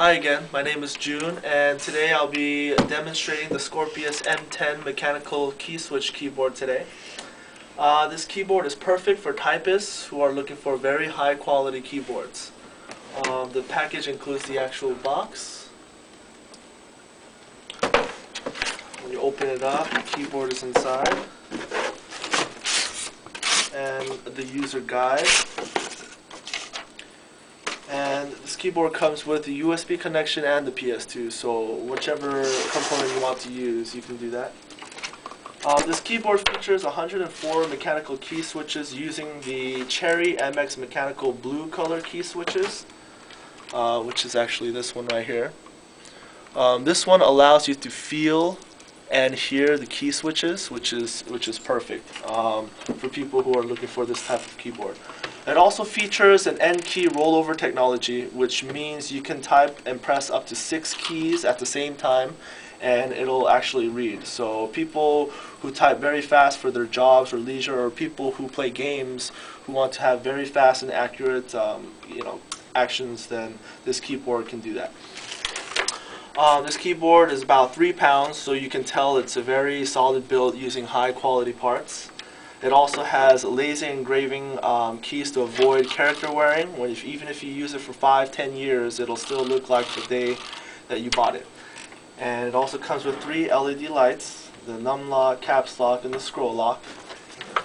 Hi again, my name is June, and today I'll be demonstrating the Scorpius M10 mechanical key switch keyboard today. This keyboard is perfect for typists who are looking for very high quality keyboards. The package includes the actual box. When you open it up, the keyboard is inside, and the user guide. And this keyboard comes with the USB connection and the PS2, so whichever component you want to use, you can do that. This keyboard features 104 mechanical key switches using the Cherry MX mechanical blue color key switches, which is actually this one right here. This one allows you to feel and hear the key switches, which is perfect for people who are looking for this type of keyboard. It also features an N key rollover technology, which means you can type and press up to 6 keys at the same time, and it'll actually read. So people who type very fast for their jobs or leisure, or people who play games who want to have very fast and accurate actions, then this keyboard can do that. This keyboard is about 3 pounds, so you can tell it's a very solid build using high quality parts. It also has laser engraving keys to avoid character wearing. Even if you use it for 5-10 years, it'll still look like the day that you bought it. And it also comes with 3 LED lights, the num lock, caps lock, and the scroll lock.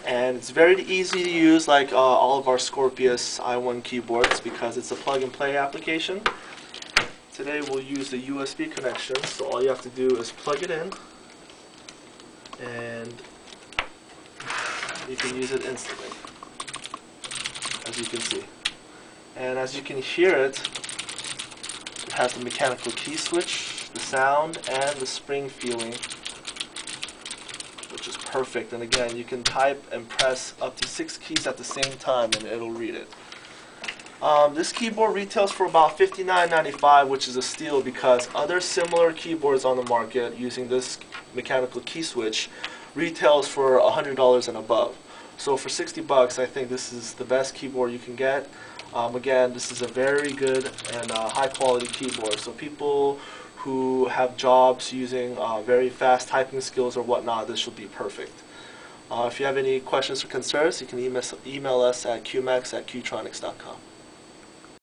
And it's very easy to use, like all of our Scorpius iOne keyboards, because it's a plug-and-play application. Today we'll use the USB connection, so all you have to do is plug it in, and you can use it instantly, as you can see. And as you can hear it, it has the mechanical key switch, the sound, and the spring feeling, which is perfect. And again, you can type and press up to 6 keys at the same time and it'll read it. This keyboard retails for about $59.95, which is a steal because other similar keyboards on the market using this mechanical key switch retails for $100 and above. So for 60 bucks, I think this is the best keyboard you can get. Again, this is a very good and high quality keyboard. So people who have jobs using very fast typing skills or whatnot, this will be perfect. If you have any questions or concerns, you can email us at qmex@qtronics.com.